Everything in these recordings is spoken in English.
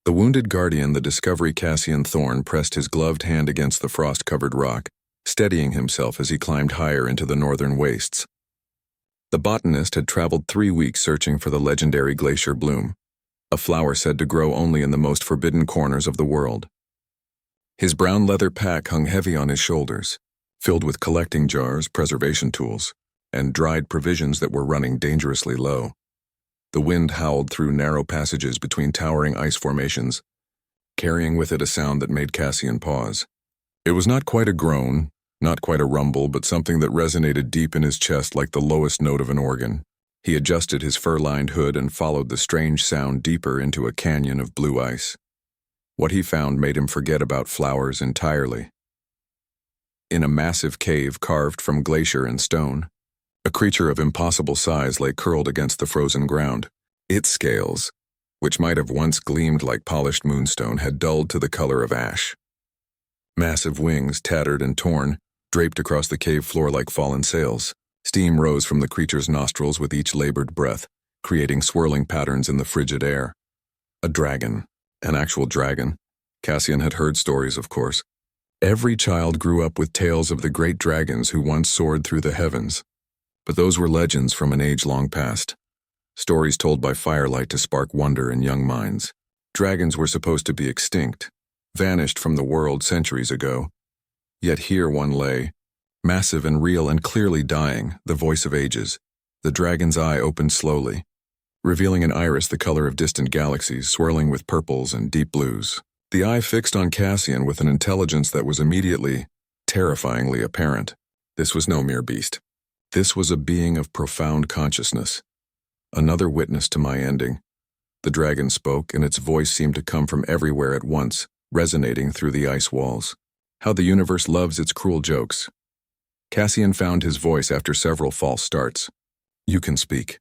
The wounded guardian, the discovery Cassian Thorne, pressed his gloved hand against the frost-covered rock, steadying himself as he climbed higher into the northern wastes. The botanist had traveled 3 weeks searching for the legendary glacier bloom, a flower said to grow only in the most forbidden corners of the world. His brown leather pack hung heavy on his shoulders, filled with collecting jars, preservation tools, and dried provisions that were running dangerously low. The wind howled through narrow passages between towering ice formations, carrying with it a sound that made Cassian pause. It was not quite a groan, not quite a rumble, but something that resonated deep in his chest like the lowest note of an organ. He adjusted his fur-lined hood and followed the strange sound deeper into a canyon of blue ice. What he found made him forget about flowers entirely. In a massive cave carved from glacier and stone, a creature of impossible size lay curled against the frozen ground. Its scales, which might have once gleamed like polished moonstone, had dulled to the color of ash. Massive wings, tattered and torn, draped across the cave floor like fallen sails. Steam rose from the creature's nostrils with each labored breath, creating swirling patterns in the frigid air. A dragon. An actual dragon. Cassian had heard stories, of course. Every child grew up with tales of the great dragons who once soared through the heavens. But those were legends from an age long past. Stories told by firelight to spark wonder in young minds. Dragons were supposed to be extinct, vanished from the world centuries ago. Yet here one lay, massive and real and clearly dying, the voice of ages. The dragon's eye opened slowly, revealing an iris the color of distant galaxies, swirling with purples and deep blues. The eye fixed on Cassian with an intelligence that was immediately, terrifyingly apparent. This was no mere beast. This was a being of profound consciousness. Another witness to my ending. The dragon spoke, and its voice seemed to come from everywhere at once, resonating through the ice walls. How the universe loves its cruel jokes. Cassian found his voice after several false starts. You can speak.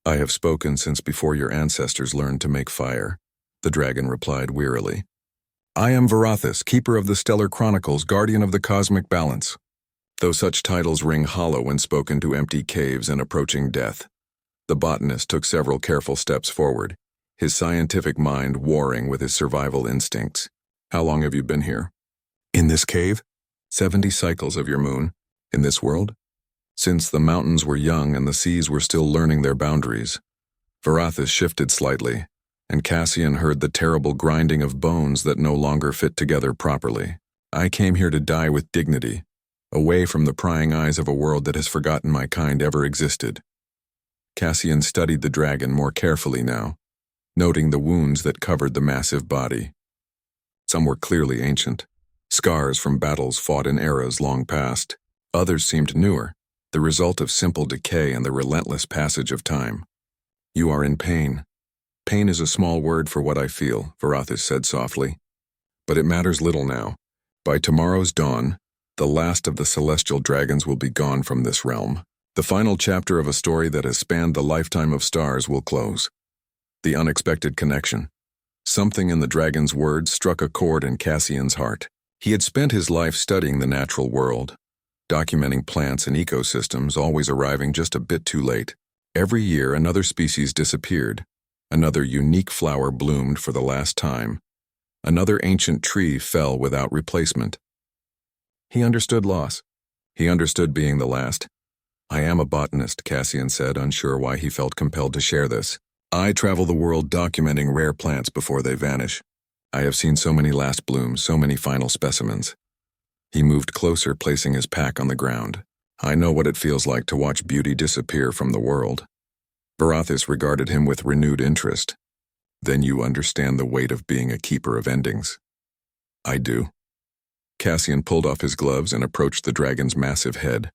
I have spoken since before your ancestors learned to make fire, the dragon replied wearily. I am Varathus, keeper of the stellar chronicles, guardian of the cosmic balance. Though such titles ring hollow when spoken to empty caves and approaching death, the botanist took several careful steps forward, his scientific mind warring with his survival instincts. How long have you been here? In this cave? 70 cycles of your moon. In this world? Since the mountains were young and the seas were still learning their boundaries. Varathus shifted slightly, and Cassian heard the terrible grinding of bones that no longer fit together properly. I came here to die with dignity, away from the prying eyes of a world that has forgotten my kind ever existed. Cassian studied the dragon more carefully now, noting the wounds that covered the massive body. Some were clearly ancient, scars from battles fought in eras long past. Others seemed newer, the result of simple decay and the relentless passage of time. You are in pain. Pain is a small word for what I feel, Varathus said softly. But it matters little now. By tomorrow's dawn, the last of the celestial dragons will be gone from this realm. The final chapter of a story that has spanned the lifetime of stars will close. The unexpected connection. Something in the dragon's words struck a chord in Cassian's heart. He had spent his life studying the natural world, documenting plants and ecosystems, always arriving just a bit too late. Every year another species disappeared. Another unique flower bloomed for the last time. Another ancient tree fell without replacement. He understood loss. He understood being the last. I am a botanist, Cassian said, unsure why he felt compelled to share this. I travel the world documenting rare plants before they vanish. I have seen so many last blooms, so many final specimens. He moved closer, placing his pack on the ground. I know what it feels like to watch beauty disappear from the world. Varathus regarded him with renewed interest. Then you understand the weight of being a keeper of endings. I do. Cassian pulled off his gloves and approached the dragon's massive head.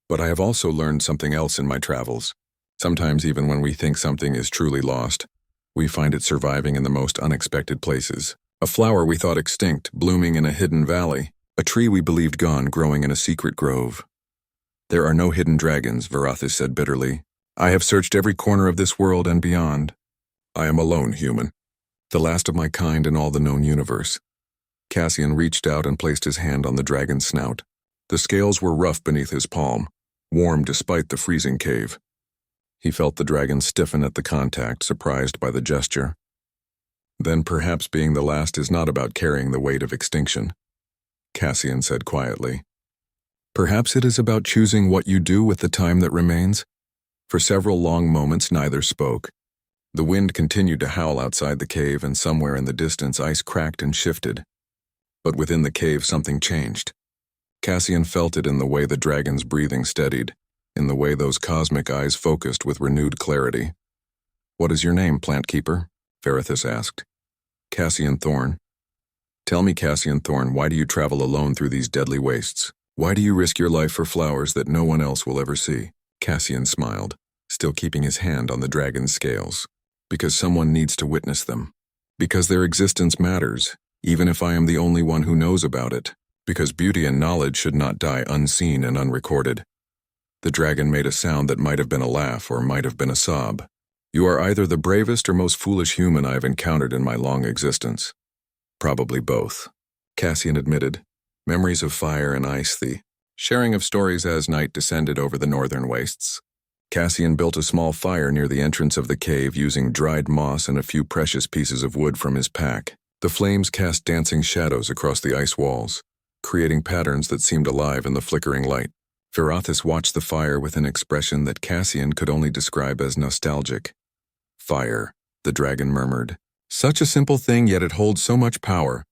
But I have also learned something else in my travels. Sometimes even when we think something is truly lost, we find it surviving in the most unexpected places. A flower we thought extinct, blooming in a hidden valley. A tree we believed gone, growing in a secret grove. There are no hidden dragons, Varathus said bitterly. I have searched every corner of this world and beyond. I am alone, human. The last of my kind in all the known universe. Cassian reached out and placed his hand on the dragon's snout. The scales were rough beneath his palm, warm despite the freezing cave. He felt the dragon stiffen at the contact, surprised by the gesture. Then perhaps being the last is not about carrying the weight of extinction, Cassian said quietly. Perhaps it is about choosing what you do with the time that remains. For several long moments neither spoke. The wind continued to howl outside the cave, and somewhere in the distance ice cracked and shifted. But within the cave something changed. Cassian felt it in the way the dragon's breathing steadied, in the way those cosmic eyes focused with renewed clarity. "What is your name, Plant Keeper?" Verithus asked. "Cassian Thorn." "Tell me, Cassian Thorn, why do you travel alone through these deadly wastes? Why do you risk your life for flowers that no one else will ever see?" Cassian smiled, still keeping his hand on the dragon's scales. "Because someone needs to witness them. Because their existence matters, even if I am the only one who knows about it. Because beauty and knowledge should not die unseen and unrecorded." The dragon made a sound that might have been a laugh or might have been a sob. "You are either the bravest or most foolish human I have encountered in my long existence." "Probably both," Cassian admitted. Memories of fire and ice, the sharing of stories as night descended over the northern wastes. Cassian built a small fire near the entrance of the cave using dried moss and a few precious pieces of wood from his pack. The flames cast dancing shadows across the ice walls, creating patterns that seemed alive in the flickering light. Verithus watched the fire with an expression that Cassian could only describe as nostalgic. "Fire," the dragon murmured. "Such a simple thing, yet it holds so much power.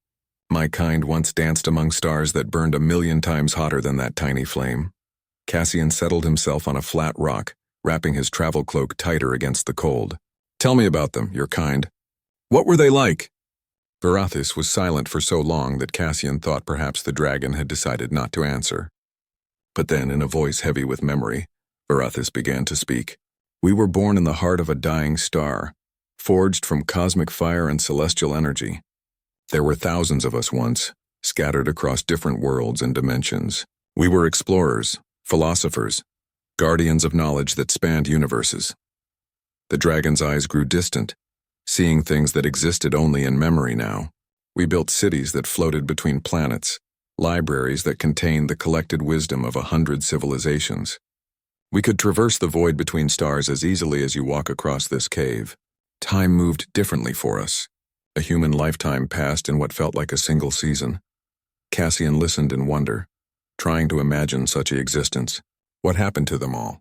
My kind once danced among stars that burned 1,000,000 times hotter than that tiny flame." Cassian settled himself on a flat rock, wrapping his travel cloak tighter against the cold. "Tell me about them, your kind. What were they like?" Verithus was silent for so long that Cassian thought perhaps the dragon had decided not to answer. But then, in a voice heavy with memory, Verithus began to speak. "We were born in the heart of a dying star, forged from cosmic fire and celestial energy. There were thousands of us once, scattered across different worlds and dimensions. We were explorers, philosophers, guardians of knowledge that spanned universes." The dragon's eyes grew distant, seeing things that existed only in memory now. "We built cities that floated between planets, libraries that contained the collected wisdom of 100 civilizations. We could traverse the void between stars as easily as you walk across this cave. Time moved differently for us. A human lifetime passed in what felt like a single season." Cassian listened in wonder, trying to imagine such an existence. What happened to them all?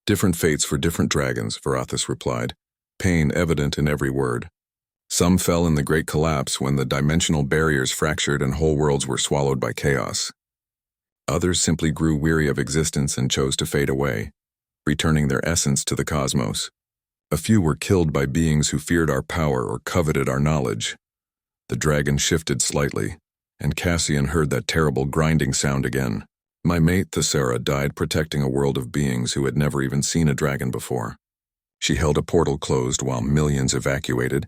"Different fates for different dragons," Verithus replied, pain evident in every word. "Some fell in the Great Collapse when the dimensional barriers fractured and whole worlds were swallowed by chaos. Others simply grew weary of existence and chose to fade away, returning their essence to the cosmos. A few were killed by beings who feared our power or coveted our knowledge." The dragon shifted slightly, and Cassian heard that terrible grinding sound again. "My mate, Thessera, died protecting a world of beings who had never even seen a dragon before. She held a portal closed while millions evacuated,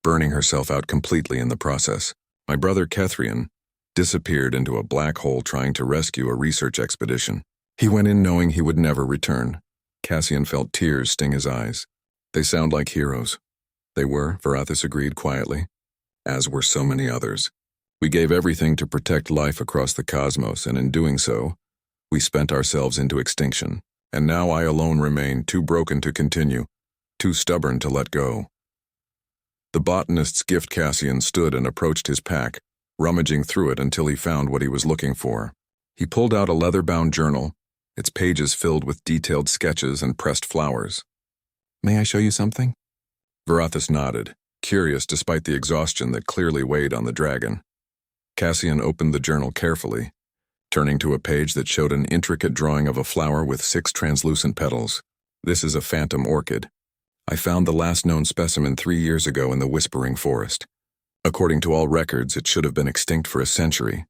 burning herself out completely in the process. My brother Kethrian disappeared into a black hole trying to rescue a research expedition. He went in knowing he would never return." Cassian felt tears sting his eyes. "They sound like heroes." "They were," Verithus agreed quietly, "as were so many others. We gave everything to protect life across the cosmos, and in doing so, we spent ourselves into extinction. And now I alone remain, too broken to continue, too stubborn to let go." The botanist's gift. Cassian stood and approached his pack, rummaging through it until he found what he was looking for. He pulled out a leather-bound journal, its pages filled with detailed sketches and pressed flowers. "May I show you something?" Verithus nodded, curious despite the exhaustion that clearly weighed on the dragon. Cassian opened the journal carefully, turning to a page that showed an intricate drawing of a flower with 6 translucent petals. "This is a phantom orchid. I found the last known specimen 3 years ago in the Whispering Forest. According to all records, it should have been extinct for a century."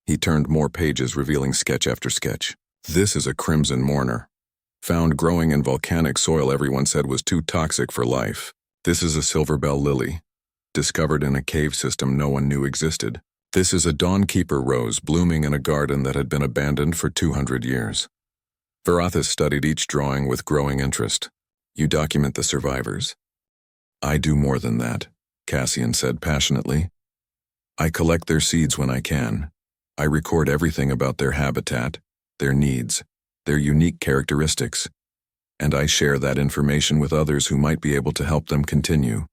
He turned more pages, revealing sketch after sketch. "This is a crimson mourner. Found growing in volcanic soil everyone said was too toxic for life. This is a silverbell lily, discovered in a cave system no one knew existed. This is a dawnkeeper rose blooming in a garden that had been abandoned for 200 years." Verithus studied each drawing with growing interest. "You document the survivors." "I do more than that," Cassian said passionately. "I collect their seeds when I can. I record everything about their habitat, their needs, their unique characteristics, and I share that information with others who might be able to help them continue.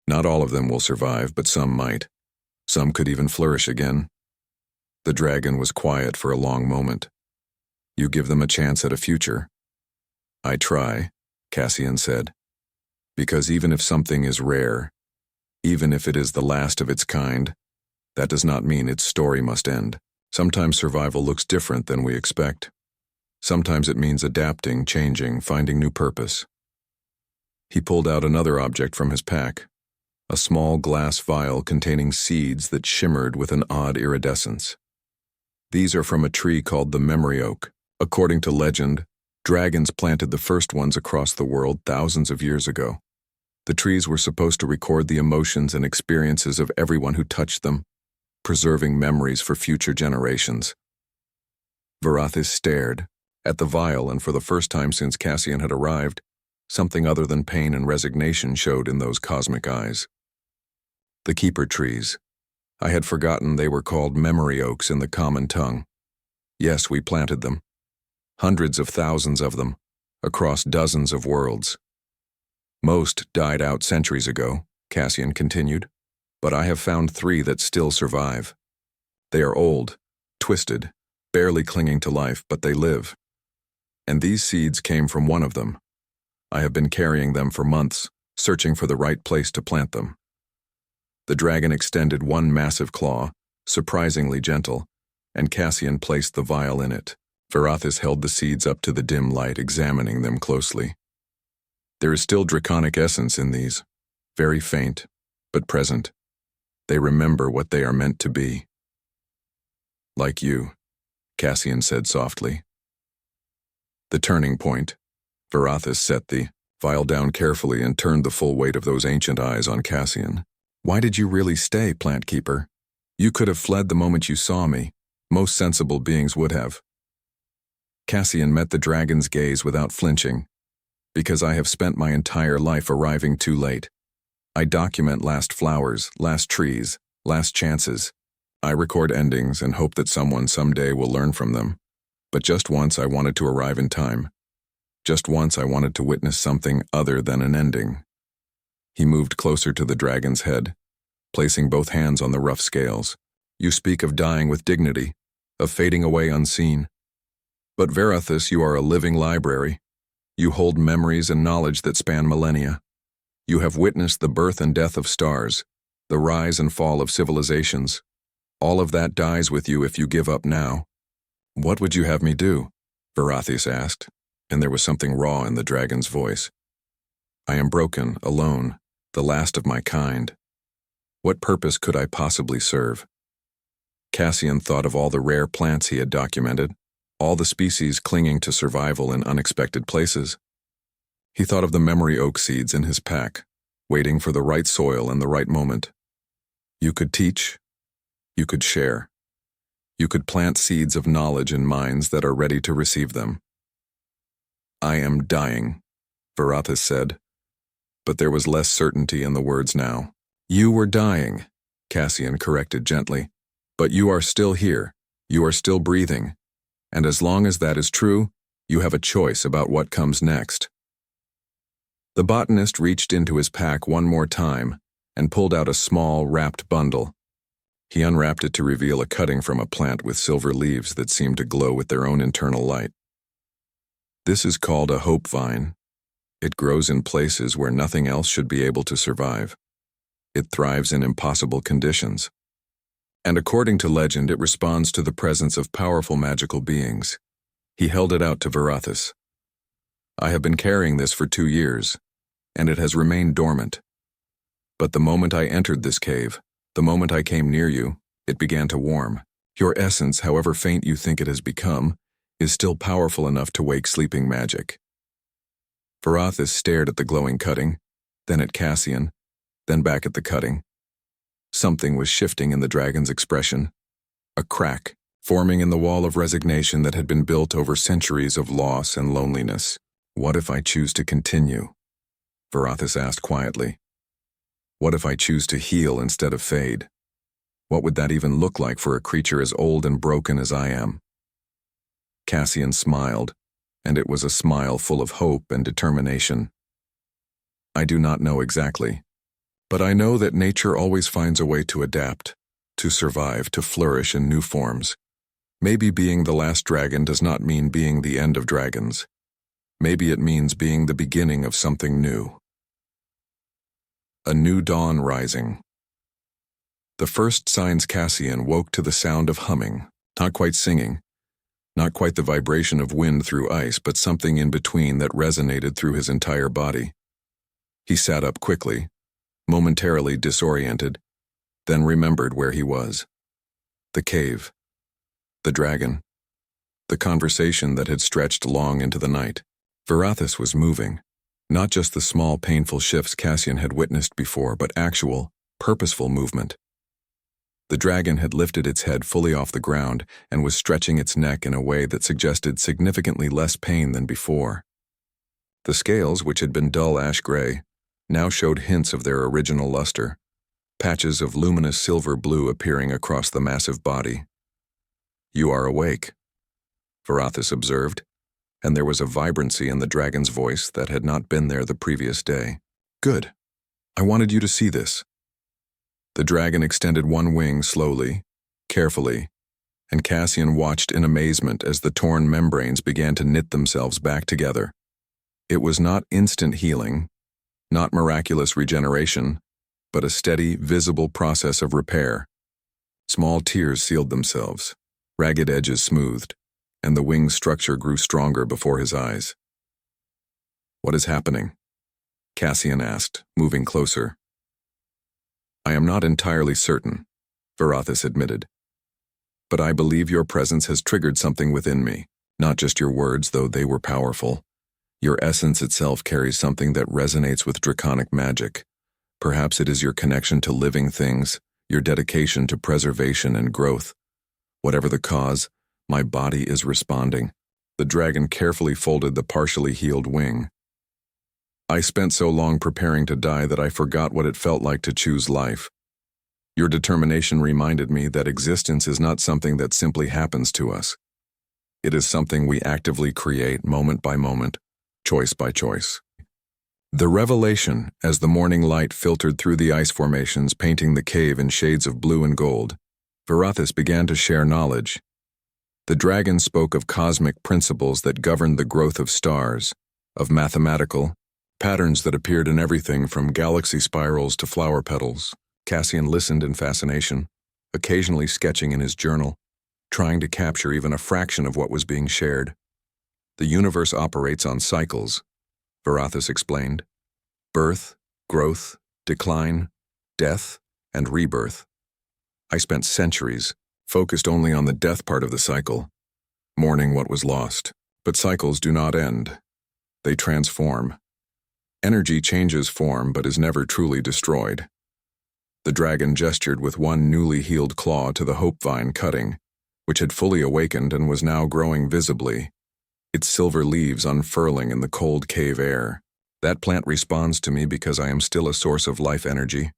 Not all of them will survive, but some might. Some could even flourish again. The dragon was quiet for a long moment. You give them a chance at a future. I try, Cassian said. Because even if something is rare, even if it is the last of its kind, that does not mean its story must end. Sometimes survival looks different than we expect. Sometimes it means adapting, changing, finding new purpose. He pulled out another object from his pack, a small glass vial containing seeds that shimmered with an odd iridescence. These are from a tree called the memory oak. According to legend, dragons planted the first ones across the world thousands of years ago. The trees were supposed to record the emotions and experiences of everyone who touched them, preserving memories for future generations. Varathis stared at the vial, and for the first time since Cassian had arrived, something other than pain and resignation showed in those cosmic eyes. The keeper trees. I had forgotten they were called memory oaks in the common tongue. Yes, we planted them. Hundreds of thousands of them, across dozens of worlds. Most died out centuries ago, Cassian continued, but I have found 3 that still survive. They are old, twisted, barely clinging to life, but they live. And these seeds came from one of them. I have been carrying them for months, searching for the right place to plant them. The dragon extended one massive claw, surprisingly gentle, and Cassian placed the vial in it. Varathis held the seeds up to the dim light, examining them closely. There is still draconic essence in these, very faint, but present. They remember what they are meant to be. Like you, Cassian said softly. The turning point. Varathis set the vial down carefully and turned the full weight of those ancient eyes on Cassian. Why did you really stay, Plant Keeper? You could have fled the moment you saw me. Most sensible beings would have. Cassian met the dragon's gaze without flinching. Because I have spent my entire life arriving too late. I document last flowers, last trees, last chances. I record endings and hope that someone someday will learn from them. But just once I wanted to arrive in time. Just once I wanted to witness something other than an ending. He moved closer to the dragon's head, placing both hands on the rough scales. You speak of dying with dignity, of fading away unseen. But Varathis, you are a living library. You hold memories and knowledge that span millennia. You have witnessed the birth and death of stars, the rise and fall of civilizations. All of that dies with you if you give up now. What would you have me do? Varathis asked, and there was something raw in the dragon's voice. I am broken, alone, the last of my kind. What purpose could I possibly serve? Cassian thought of all the rare plants he had documented, all the species clinging to survival in unexpected places. He thought of the memory oak seeds in his pack, waiting for the right soil and the right moment. You could teach. You could share. You could plant seeds of knowledge in minds that are ready to receive them. I am dying, Varathis said, but there was less certainty in the words now. You were dying, Cassian corrected gently, but you are still here. You are still breathing. And as long as that is true, you have a choice about what comes next. The botanist reached into his pack one more time and pulled out a small, wrapped bundle. He unwrapped it to reveal a cutting from a plant with silver leaves that seemed to glow with their own internal light. This is called a hope vine. It grows in places where nothing else should be able to survive. It thrives in impossible conditions. And according to legend, it responds to the presence of powerful magical beings. He held it out to Varathis. I have been carrying this for 2 years, and it has remained dormant. But the moment I entered this cave, the moment I came near you, it began to warm. Your essence, however faint you think it has become, is still powerful enough to wake sleeping magic. Varathis stared at the glowing cutting, then at Cassian, then back at the cutting. Something was shifting in the dragon's expression. A crack, forming in the wall of resignation that had been built over centuries of loss and loneliness. What if I choose to continue? Varathis asked quietly. What if I choose to heal instead of fade? What would that even look like for a creature as old and broken as I am? Cassian smiled, and it was a smile full of hope and determination. I do not know exactly. But I know that nature always finds a way to adapt, to survive, to flourish in new forms. Maybe being the last dragon does not mean being the end of dragons. Maybe it means being the beginning of something new. A new dawn rising. The first signs Cassian woke to the sound of humming, not quite singing, not quite the vibration of wind through ice, but something in between that resonated through his entire body. He sat up quickly, momentarily disoriented, then remembered where he was. The cave. The dragon. The conversation that had stretched long into the night. Varathis was moving. Not just the small, painful shifts Cassian had witnessed before, but actual, purposeful movement. The dragon had lifted its head fully off the ground and was stretching its neck in a way that suggested significantly less pain than before. The scales, which had been dull ash gray, now showed hints of their original luster, patches of luminous silver blue appearing across the massive body. "You are awake," Varathis observed, and there was a vibrancy in the dragon's voice that had not been there the previous day. "Good. I wanted you to see this." The dragon extended one wing slowly, carefully, and Cassian watched in amazement as the torn membranes began to knit themselves back together. It was not instant healing, not miraculous regeneration, but a steady, visible process of repair. Small tears sealed themselves, ragged edges smoothed, and the wing's structure grew stronger before his eyes. "What is happening?" Cassian asked, moving closer. "I am not entirely certain," Varathis admitted. "But I believe your presence has triggered something within me, not just your words, though they were powerful. Your essence itself carries something that resonates with draconic magic. Perhaps it is your connection to living things, your dedication to preservation and growth. Whatever the cause, my body is responding." The dragon carefully folded the partially healed wing. "I spent so long preparing to die that I forgot what it felt like to choose life. Your determination reminded me that existence is not something that simply happens to us. It is something we actively create moment by moment, choice by choice." The revelation, as the morning light filtered through the ice formations painting the cave in shades of blue and gold, Varathis began to share knowledge. The dragon spoke of cosmic principles that governed the growth of stars, of mathematical patterns that appeared in everything from galaxy spirals to flower petals. Cassian listened in fascination, occasionally sketching in his journal, trying to capture even a fraction of what was being shared. "The universe operates on cycles," Varathis explained. "Birth, growth, decline, death, and rebirth. I spent centuries focused only on the death part of the cycle, mourning what was lost. But cycles do not end. They transform. Energy changes form but is never truly destroyed." The dragon gestured with one newly healed claw to the hope vine cutting, which had fully awakened and was now growing visibly, its silver leaves unfurling in the cold cave air. "That plant responds to me because I am still a source of life energy,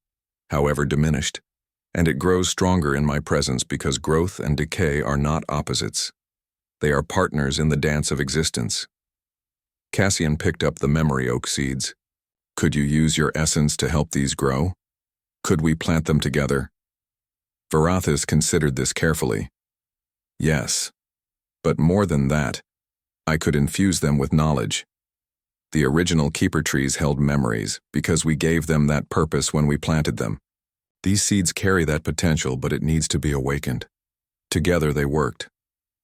however diminished, and it grows stronger in my presence because growth and decay are not opposites. They are partners in the dance of existence." Cassian picked up the memory oak seeds. "Could you use your essence to help these grow? Could we plant them together?" Varathis considered this carefully. "Yes. But more than that, I could infuse them with knowledge. The original keeper trees held memories because we gave them that purpose when we planted them. These seeds carry that potential, but it needs to be awakened." Together they worked.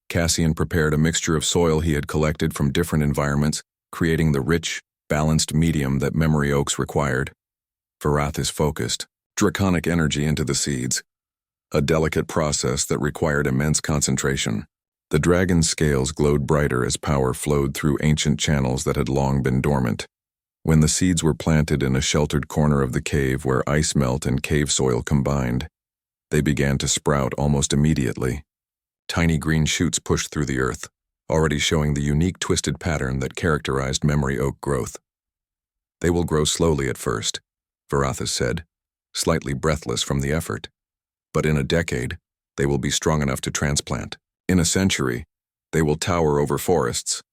Cassian prepared a mixture of soil he had collected from different environments, creating the rich, balanced medium that memory oaks required. Varathis focused draconic energy into the seeds, a delicate process that required immense concentration. The dragon's scales glowed brighter as power flowed through ancient channels that had long been dormant. When the seeds were planted in a sheltered corner of the cave where ice melt and cave soil combined, they began to sprout almost immediately. Tiny green shoots pushed through the earth, already showing the unique twisted pattern that characterized memory oak growth. "They will grow slowly at first," Varathis said, slightly breathless from the effort. "But in a decade, they will be strong enough to transplant. In a century, they will tower over forests.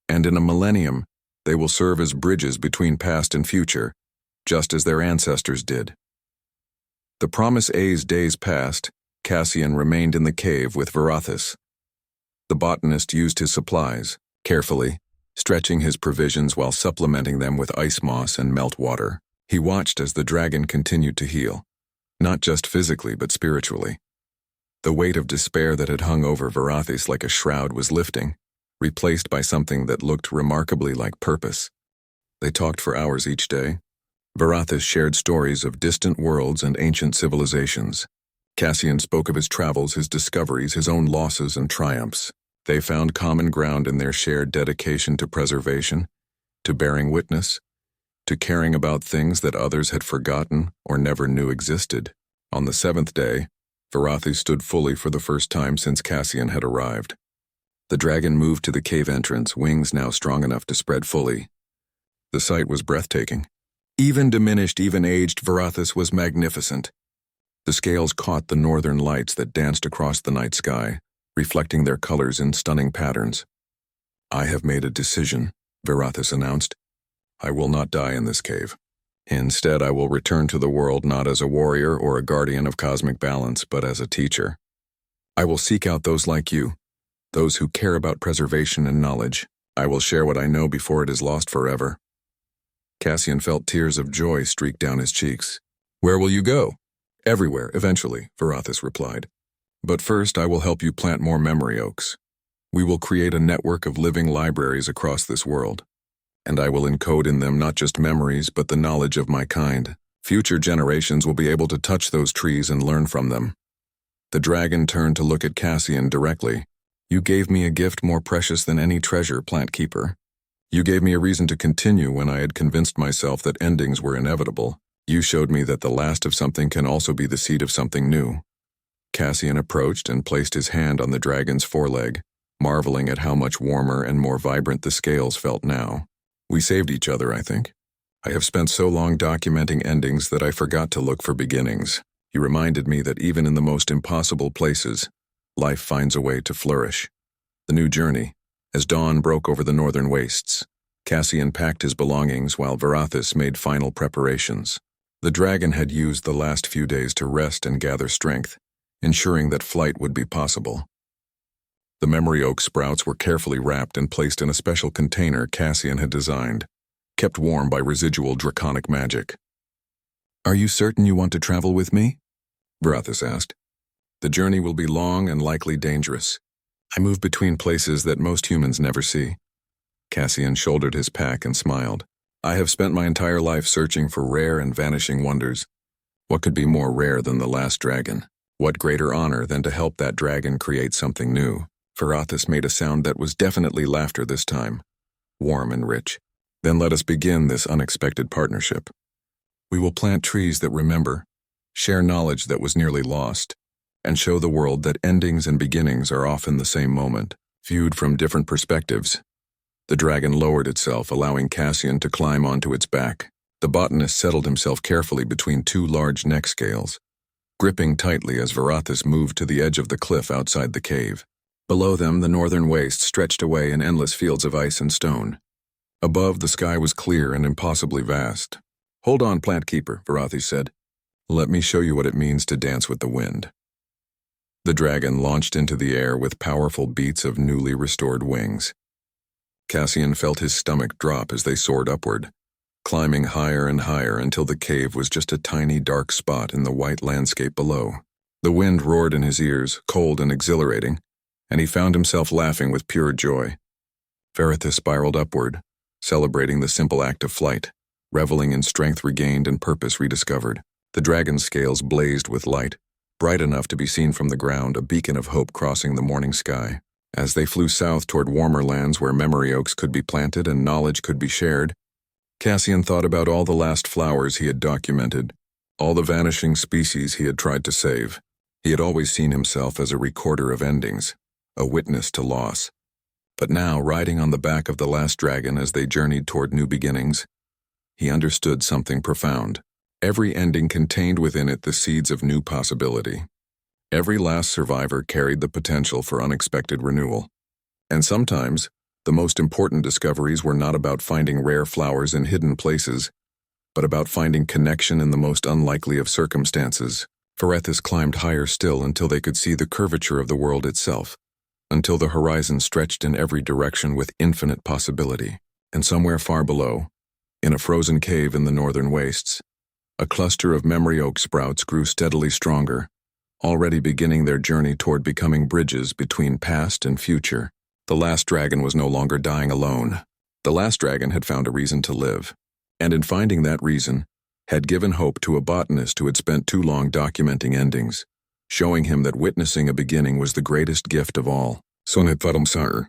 And in a millennium, they will serve as bridges between past and future, just as their ancestors did. The Promise A's days passed. Cassian remained in the cave with Varathis. The botanist used his supplies, carefully, stretching his provisions while supplementing them with ice moss and melt water. He watched as the dragon continued to heal, not just physically but spiritually. The weight of despair that had hung over Varathis like a shroud was lifting, replaced by something that looked remarkably like purpose. They talked for hours each day. Varathis shared stories of distant worlds and ancient civilizations. Cassian spoke of his travels, his discoveries, his own losses and triumphs. They found common ground in their shared dedication to preservation, to bearing witness, to caring about things that others had forgotten or never knew existed. On the 7th day, Varathis stood fully for the first time since Cassian had arrived. The dragon moved to the cave entrance, wings now strong enough to spread fully. The sight was breathtaking. Even diminished, even aged, Varathis was magnificent. The scales caught the northern lights that danced across the night sky, reflecting their colors in stunning patterns. "I have made a decision," Varathis announced. "I will not die in this cave. Instead, I will return to the world not as a warrior or a guardian of cosmic balance, but as a teacher. I will seek out those like you, those who care about preservation and knowledge. I will share what I know before it is lost forever." Cassian felt tears of joy streak down his cheeks. "Where will you go?" "Everywhere, eventually," Varathis replied. "But first, I will help you plant more memory oaks. We will create a network of living libraries across this world, and I will encode in them not just memories but the knowledge of my kind. Future generations will be able to touch those trees and learn from them." The dragon turned to look at Cassian directly. "You gave me a gift more precious than any treasure, Plant Keeper. You gave me a reason to continue when I had convinced myself that endings were inevitable. You showed me that the last of something can also be the seed of something new." Cassian approached and placed his hand on the dragon's foreleg, marveling at how much warmer and more vibrant the scales felt now. "We saved each other, I think. I have spent so long documenting endings that I forgot to look for beginnings. You reminded me that even in the most impossible places, life finds a way to flourish." The new journey. As dawn broke over the northern wastes, Cassian packed his belongings while Varathis made final preparations. The dragon had used the last few days to rest and gather strength, ensuring that flight would be possible. The memory oak sprouts were carefully wrapped and placed in a special container Cassian had designed, kept warm by residual draconic magic. "Are you certain you want to travel with me?" Varathis asked. "The journey will be long and likely dangerous. I move between places that most humans never see." Cassian shouldered his pack and smiled. "I have spent my entire life searching for rare and vanishing wonders. What could be more rare than the last dragon? What greater honor than to help that dragon create something new?" Varathis made a sound that was definitely laughter this time, warm and rich. "Then let us begin this unexpected partnership. We will plant trees that remember, share knowledge that was nearly lost, and show the world that endings and beginnings are often the same moment, viewed from different perspectives." The dragon lowered itself, allowing Cassian to climb onto its back. The botanist settled himself carefully between two large neck scales, gripping tightly as Varathis moved to the edge of the cliff outside the cave. Below them, the northern waste stretched away in endless fields of ice and stone. Above, the sky was clear and impossibly vast. "Hold on, Plant Keeper," Varathis said. "Let me show you what it means to dance with the wind." The dragon launched into the air with powerful beats of newly restored wings. Cassian felt his stomach drop as they soared upward, climbing higher and higher until the cave was just a tiny dark spot in the white landscape below. The wind roared in his ears, cold and exhilarating, and he found himself laughing with pure joy. Varathis spiraled upward, celebrating the simple act of flight, reveling in strength regained and purpose rediscovered. The dragon's scales blazed with light, bright enough to be seen from the ground, a beacon of hope crossing the morning sky. As they flew south toward warmer lands where memory oaks could be planted and knowledge could be shared, Cassian thought about all the last flowers he had documented, all the vanishing species he had tried to save. He had always seen himself as a recorder of endings, a witness to loss. But now, riding on the back of the last dragon as they journeyed toward new beginnings, he understood something profound. Every ending contained within it the seeds of new possibility. Every last survivor carried the potential for unexpected renewal. And sometimes, the most important discoveries were not about finding rare flowers in hidden places, but about finding connection in the most unlikely of circumstances. Pharethus climbed higher still until they could see the curvature of the world itself, until the horizon stretched in every direction with infinite possibility. And somewhere far below, in a frozen cave in the northern wastes, a cluster of memory oak sprouts grew steadily stronger, already beginning their journey toward becoming bridges between past and future. The last dragon was no longer dying alone. The last dragon had found a reason to live, and in finding that reason, had given hope to a botanist who had spent too long documenting endings, showing him that witnessing a beginning was the greatest gift of all. Sonnet Sar.